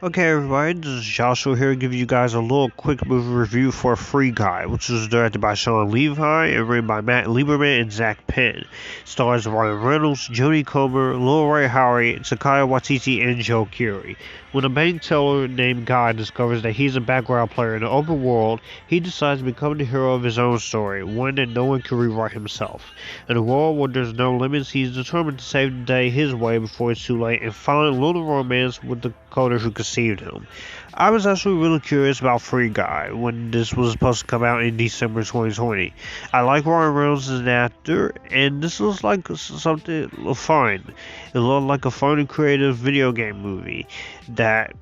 Okay, everybody, this is Joshua here, giving you guys a little quick movie review for Free Guy, which was directed by Shawn Levy and written by Matt Lieberman and Zak Penn. Stars Ryan Reynolds, Jodie Comer, Lil Rel Howery, Taika Waititi, and Joe Keery. When a bank teller named Guy discovers that he's a background player in the open world, he decides to become the hero of his own story, one that no one can rewrite himself. In a world where there's no limits, he's determined to save the day his way before it's too late and find a little romance with the coder who conceived him. I was actually really curious about Free Guy when this was supposed to come out in December 2020. I like Ryan Reynolds as an actor, and this looks like something fun. It looked like a fun and creative video game movie that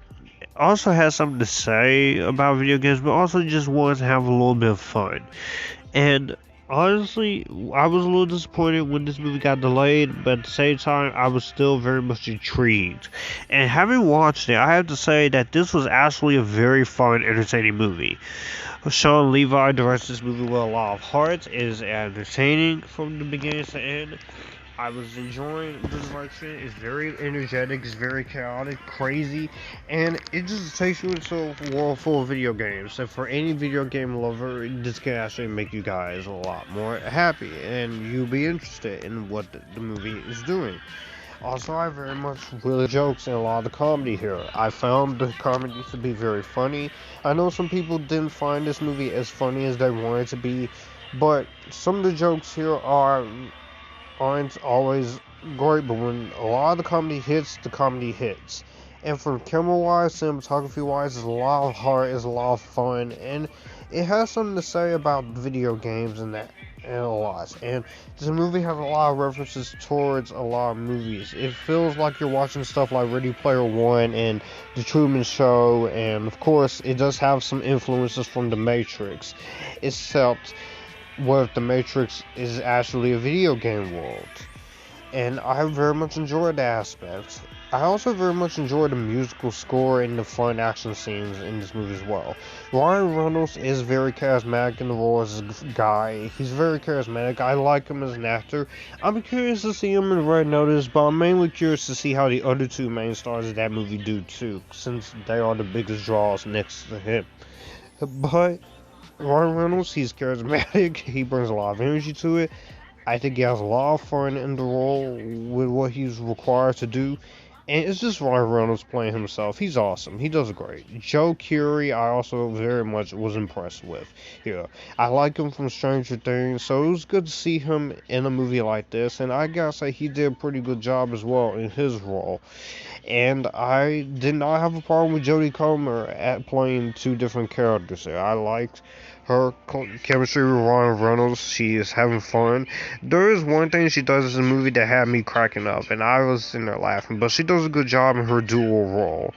also has something to say about video games, but also just wants to have a little bit of fun. And honestly, I was a little disappointed when this movie got delayed, but at the same time, I was still very much intrigued. And having watched it, I have to say that this was actually a very fun, entertaining movie. Shawn Levy directs this movie with a lot of heart. It is entertaining from the beginning to end. I was enjoying the direction. It's very energetic, it's very chaotic, crazy, and it just takes you into a world full of video games. And for any video game lover, this can actually make you guys a lot more happy, and you'll be interested in what the movie is doing. Also, I very much really jokes and a lot of the comedy here. I found the comedy to be very funny. I know some people didn't find this movie as funny as they wanted it to be, but some of the jokes here aren't always great, but when a lot of the comedy hits, the comedy hits. And from camera-wise, cinematography-wise, there's a lot of heart, there's a lot of fun, and it has something to say about video games and that, and a lot. And this movie has a lot of references towards a lot of movies. It feels like you're watching stuff like Ready Player One and The Truman Show, and of course, it does have some influences from The Matrix, except what if The Matrix is actually a video game world? And I very much enjoyed the aspect. I also very much enjoyed the musical score and the fun action scenes in this movie as well. Ryan Reynolds is very charismatic in the role as a guy. He's very charismatic. I like him as an actor. I'm curious to see him in Red Notice, but I'm mainly curious to see how the other two main stars of that movie do too, since they are the biggest draws next to him. But Ryan Reynolds, he's charismatic, he brings a lot of energy to it. I think he has a lot of fun in the role with what he's required to do. And it's just Ryan Reynolds playing himself. He's awesome. He does great. Joe Keery, I also very much was impressed with here. I like him from Stranger Things, so it was good to see him in a movie like this. And I gotta say, he did a pretty good job as well in his role. And I did not have a problem with Jodie Comer at playing two different characters here. I liked her chemistry with Ryan Reynolds. She is having fun. There is one thing she does in the movie that had me cracking up, and I was sitting there laughing, but she does a good job in her dual role.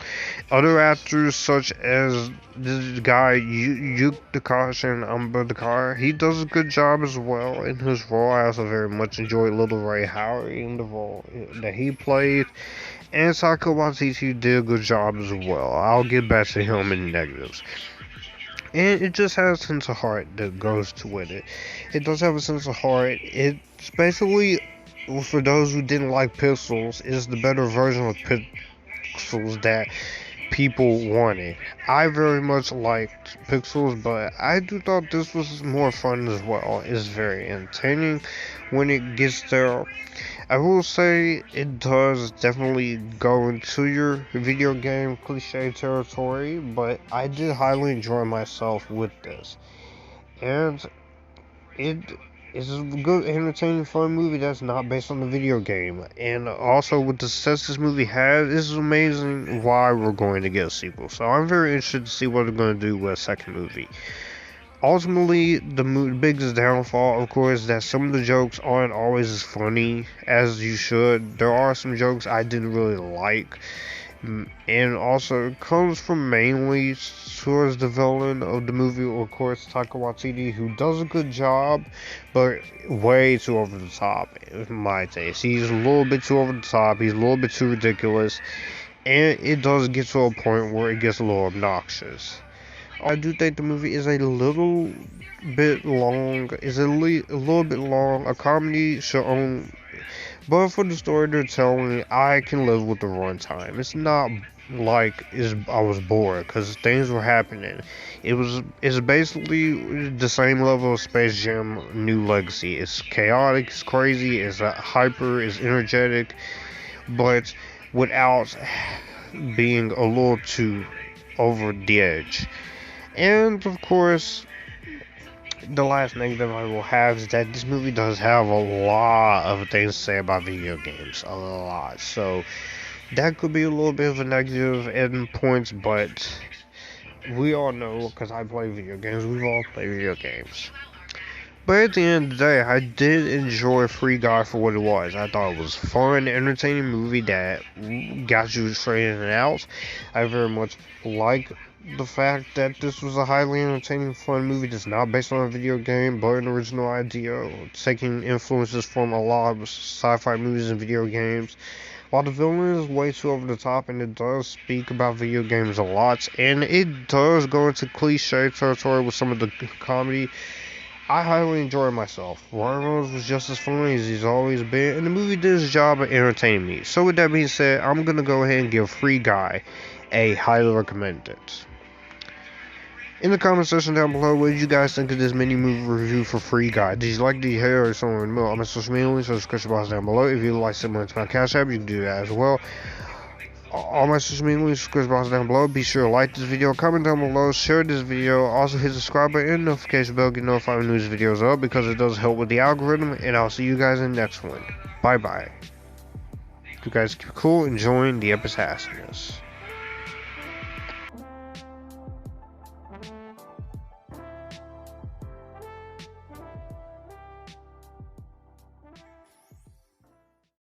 Other actors, such as this guy, Utkarsh Ambudkar, he does a good job as well in his role. I also very much enjoyed Lil Rel Howery in the role that he played. And Taika Waititi did a good job as well. I'll get back to him in the negatives. And it just has a sense of heart that goes to with it. It does have a sense of heart. It's basically, for those who didn't like Pixels, is the better version of Pixels that people wanted. I very much liked Pixels, but I do thought this was more fun as well. It's very entertaining when it gets there. I will say it does definitely go into your video game cliche territory, but I did highly enjoy myself with this. And it is a good, entertaining, fun movie that's not based on the video game. And also, with the success this movie has, this is amazing why we're going to get a sequel. So I'm very interested to see what they're going to do with a second movie. Ultimately, the biggest downfall, of course, is that some of the jokes aren't always as funny as you should. There are some jokes I didn't really like. And also, it comes from mainly towards the villain of the movie, of course, Taika Waititi, who does a good job, but way too over the top, in my taste. He's a little bit too over the top, he's a little bit too ridiculous, and it does get to a point where it gets a little obnoxious. I do think the movie is a little bit long. Is a little bit long. A comedy should own, but for the story they're telling, I can live with the runtime. It's not like I was bored because things were happening. It's basically the same level of Space Jam New Legacy. It's chaotic, it's crazy, it's hyper, it's energetic, but without being a little too over the edge. And of course, the last negative I will have is that this movie does have a lot of things to say about video games. A lot. So that could be a little bit of a negative end points, but we all know, because I play video games, we've all played video games. But at the end of the day, I did enjoy Free Guy for what it was. I thought it was a fun, entertaining movie that got you straight in and out. I very much like the fact that this was a highly entertaining, fun movie that's not based on a video game, but an original idea, taking influences from a lot of sci-fi movies and video games. While the villain is way too over the top, and it does speak about video games a lot, and it does go into cliche territory with some of the comedy, I highly enjoyed myself. Ryan Reynolds was just as funny as he's always been, and the movie did its job of entertaining me. So with that being said, I'm gonna go ahead and give Free Guy a highly recommended. In the comment section down below, what did you guys think of this mini movie review for Free Guy? Did you like the hair or somewhere in the middle? On my social media links, so description box down below. If you like similar to my Cash App, you can do that as well. All my social media links, description box down below. Be sure to like this video, comment down below, share this video. Also hit the subscribe button and notification bell to get notified when news videos up, because it does help with the algorithm. And I'll see you guys in the next one. Bye bye. You guys keep cool, enjoying the Epictasticness.